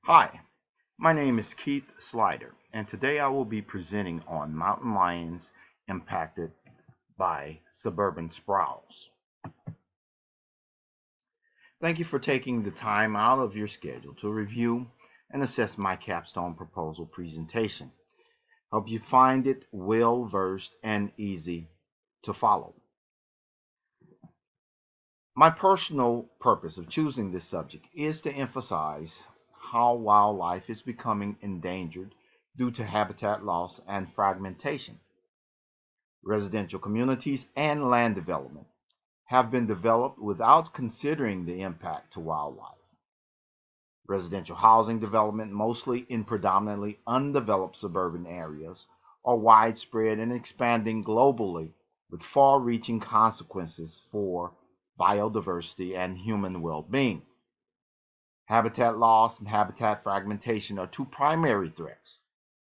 Hi, my name is Keith Slider, and today I will be presenting on mountain lions impacted by suburban sprawls. Thank you for taking the time out of your schedule to review and assess my capstone proposal presentation. Hope you find it well versed and easy to follow. My personal purpose of choosing this subject is to emphasize how wildlife is becoming endangered due to habitat loss and fragmentation. Residential communities and land development have been developed without considering the impact to wildlife. Residential housing development, mostly in predominantly undeveloped suburban areas, are widespread and expanding globally with far-reaching consequences for biodiversity and human well-being. Habitat loss and habitat fragmentation are two primary threats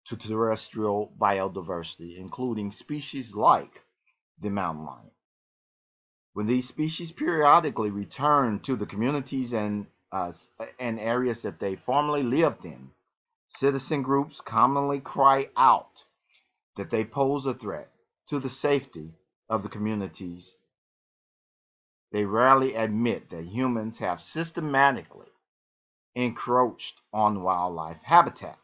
to terrestrial biodiversity, including species like the mountain lion. When these species periodically return to the communities and areas that they formerly lived in, citizen groups commonly cry out that they pose a threat to the safety of the communities. They rarely admit that humans have systematically encroached on wildlife habitat.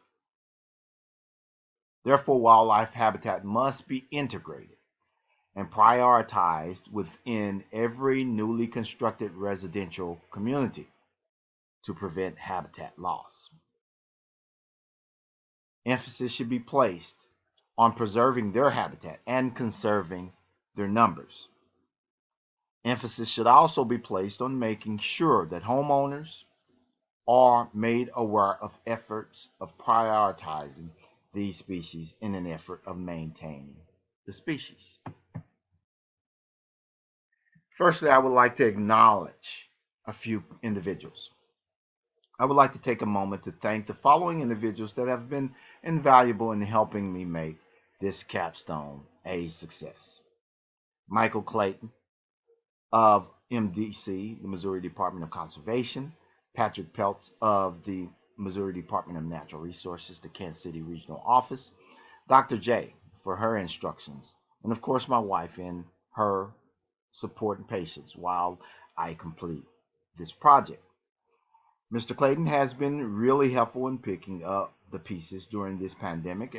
Therefore, wildlife habitat must be integrated and prioritized within every newly constructed residential community to prevent habitat loss. Emphasis should be placed on preserving their habitat and conserving their numbers. Emphasis should also be placed on making sure that homeowners are made aware of efforts of prioritizing these species in an effort of maintaining the species. Firstly, I would like to acknowledge a few individuals. I would like to take a moment to thank the following individuals that have been invaluable in helping me make this capstone a success. Michael Clayton of MDC, the Missouri Department of Conservation, Patrick Peltz of the Missouri Department of Natural Resources, the Kansas City Regional Office, Dr. J for her instructions, and of course my wife in her support and patience while I complete this project. Mr. Clayton has been really helpful in picking up the pieces during this pandemic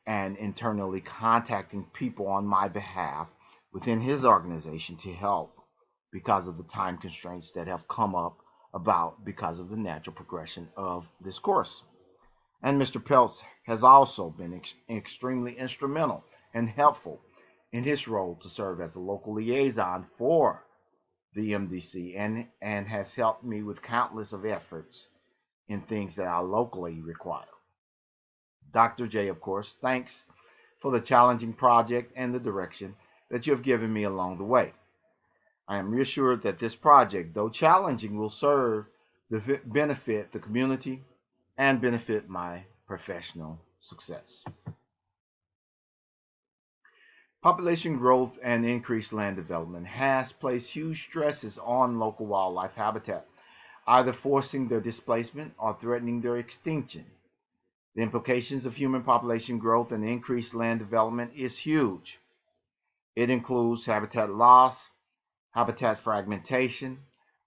and internally contacting people on my behalf within his organization to help because of the time constraints that have come up about because of the natural progression of this course. And Mr. Peltz has also been extremely instrumental and helpful in his role to serve as a local liaison for the MDC and has helped me with countless of efforts in things that I locally require. Dr. J, of course, thanks for the challenging project and the direction that you have given me along the way. I am reassured that this project, though challenging, will serve to benefit the community and benefit my professional success. Population growth and increased land development has placed huge stresses on local wildlife habitat, either forcing their displacement or threatening their extinction. The implications of human population growth and increased land development is huge. It includes habitat loss, habitat fragmentation,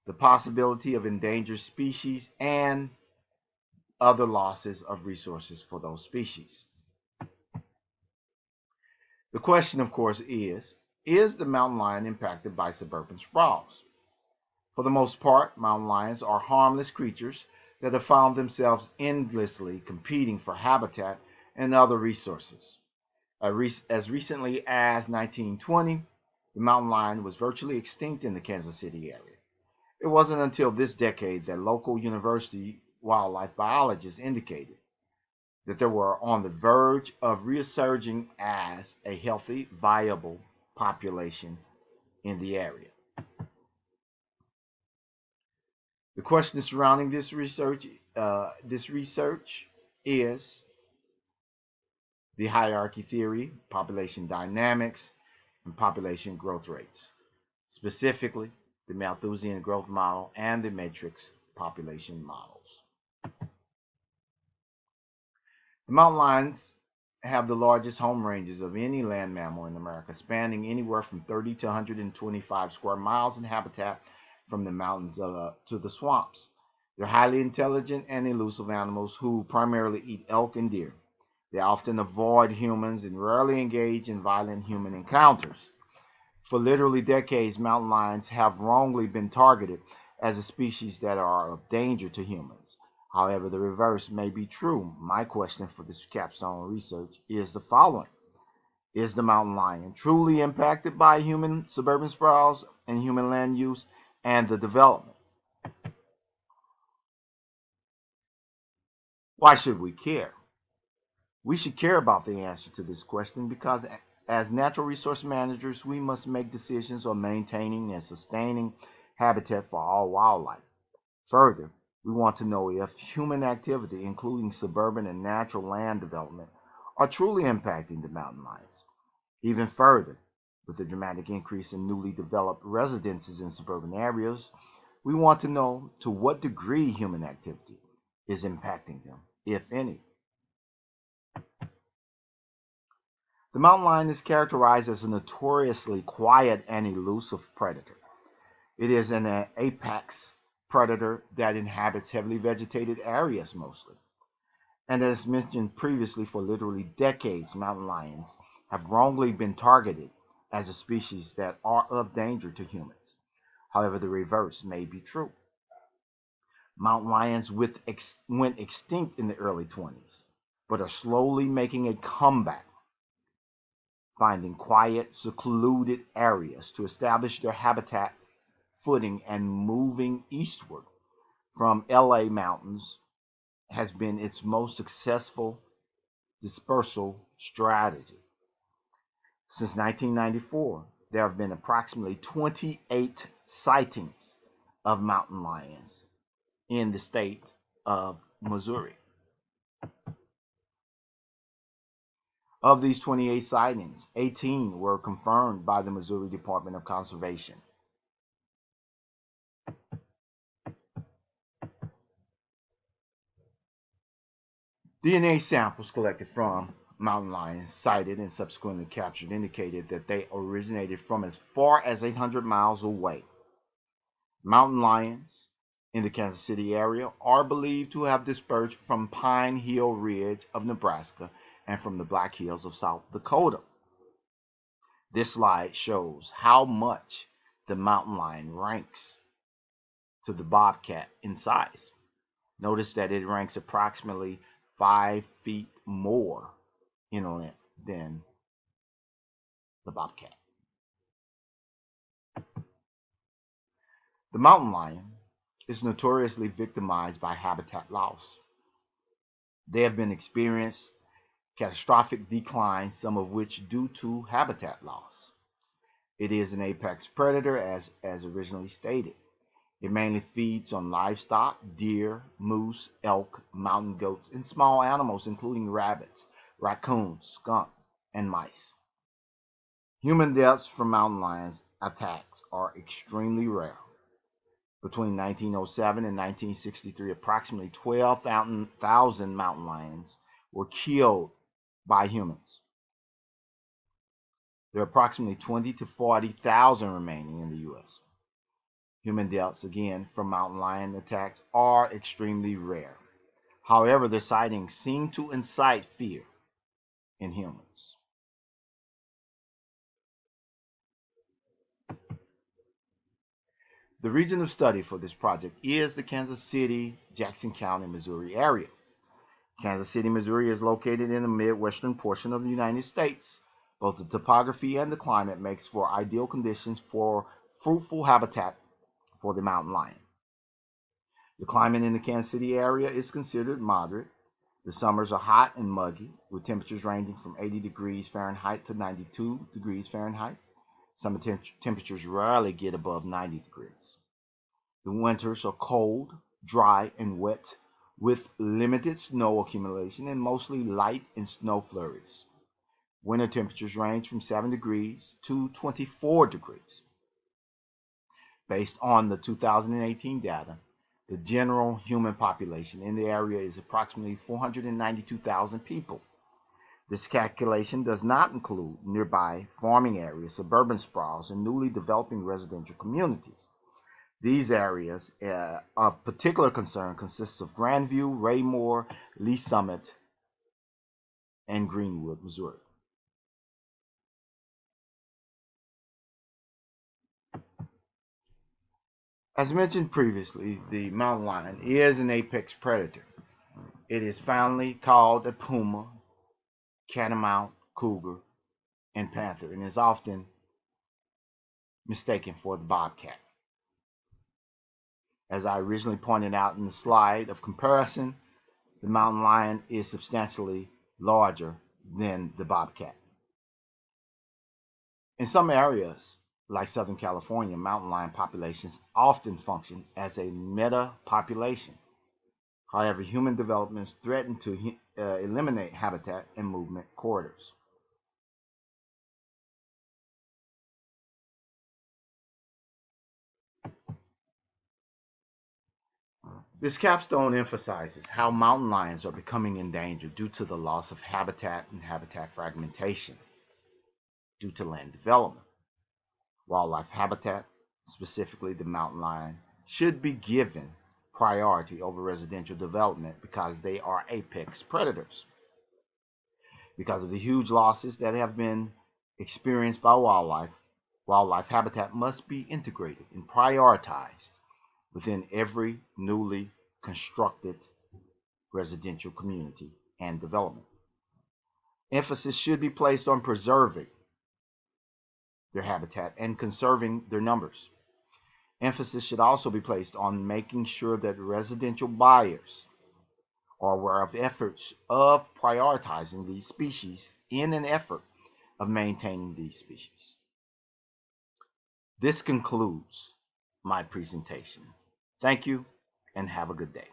the possibility of endangered species, and other losses of resources for those species. The question, of course, is the mountain lion impacted by suburban sprawls? For the most part, mountain lions are harmless creatures that have found themselves endlessly competing for habitat and other resources. As recently as 1920, the mountain lion was virtually extinct in the Kansas City area. It wasn't until this decade that local university wildlife biologists indicated that they were on the verge of resurging as a healthy, viable population in the area. The question surrounding this research is the hierarchy theory, population dynamics, and population growth rates, specifically the Malthusian growth model and the matrix population models. The mountain lions have the largest home ranges of any land mammal in America, spanning anywhere from 30 to 125 square miles in habitat from the mountains to the swamps. They're highly intelligent and elusive animals who primarily eat elk and deer. They often avoid humans and rarely engage in violent human encounters. For literally decades, mountain lions have wrongly been targeted as a species that are of danger to humans. However, the reverse may be true. My question for this capstone research is the following. Is the mountain lion truly impacted by human suburban sprawls and human land use and the development? Why should we care? We should care about the answer to this question because as natural resource managers, we must make decisions on maintaining and sustaining habitat for all wildlife. Further, we want to know if human activity, including suburban and natural land development, are truly impacting the mountain lions. Even further, with the dramatic increase in newly developed residences in suburban areas, we want to know to what degree human activity is impacting them, if any. The mountain lion is characterized as a notoriously quiet and elusive predator. It is an apex predator that inhabits heavily vegetated areas mostly. And as mentioned previously, for literally decades, mountain lions have wrongly been targeted as a species that are of danger to humans. However, the reverse may be true. Mountain lions went extinct in the early 20s, but are slowly making a comeback, finding quiet, secluded areas to establish their habitat footing and moving eastward from LA mountains has been its most successful dispersal strategy. Since 1994, there have been approximately 28 sightings of mountain lions in the state of Missouri. Of these 28 sightings, 18 were confirmed by the Missouri Department of Conservation. DNA samples collected from mountain lions sighted and subsequently captured indicated that they originated from as far as 800 miles away. Mountain lions in the Kansas City area are believed to have dispersed from Pine Hill Ridge of Nebraska and from the Black Hills of South Dakota. This slide shows how much the mountain lion ranks to the bobcat in size. Notice that it ranks approximately 5 feet more in length than the bobcat. The mountain lion is notoriously victimized by habitat loss. They have been experienced catastrophic decline, some of which due to habitat loss. It is an apex predator as originally stated. It mainly feeds on livestock, deer, moose, elk, mountain goats, and small animals including rabbits, raccoons, skunk, and mice. Human deaths from mountain lions attacks are extremely rare. Between 1907 and 1963, approximately 12,000 mountain lions were killed by humans. There are approximately 20 to 40,000 remaining in the U.S. Human deaths, again, from mountain lion attacks are extremely rare. However, the sightings seem to incite fear in humans. The region of study for this project is the Kansas City, Jackson County, Missouri area. Kansas City, Missouri is located in the midwestern portion of the United States. Both the topography and the climate makes for ideal conditions for fruitful habitat for the mountain lion. The climate in the Kansas City area is considered moderate. The summers are hot and muggy, with temperatures ranging from 80 degrees Fahrenheit to 92 degrees Fahrenheit. Summer temperatures rarely get above 90 degrees. The winters are cold, dry, and wet, with limited snow accumulation and mostly light and snow flurries. Winter temperatures range from 7 degrees to 24 degrees. Based on the 2018 data, The general human population in the area is approximately 492,000 people. This calculation does not include nearby farming areas, suburban sprawls, and newly developing residential communities. These areas of particular concern consist of Grandview, Raymore, Lee Summit, and Greenwood, Missouri. As mentioned previously, the mountain lion is an apex predator. It is family called a puma, catamount, cougar, and panther, and is often mistaken for the bobcat. As I originally pointed out in the slide of comparison, the mountain lion is substantially larger than the bobcat. In some areas, like Southern California, mountain lion populations often function as a meta-population. However, human developments threaten to eliminate habitat and movement corridors. This capstone emphasizes how mountain lions are becoming endangered due to the loss of habitat and habitat fragmentation due to land development. Wildlife habitat, specifically the mountain lion, should be given priority over residential development because they are apex predators. Because of the huge losses that have been experienced by wildlife habitat must be integrated and prioritized within every newly constructed residential community and development. Emphasis should be placed on preserving their habitat and conserving their numbers. Emphasis should also be placed on making sure that residential buyers are aware of efforts of prioritizing these species in an effort of maintaining these species. This concludes my presentation. Thank you and have a good day.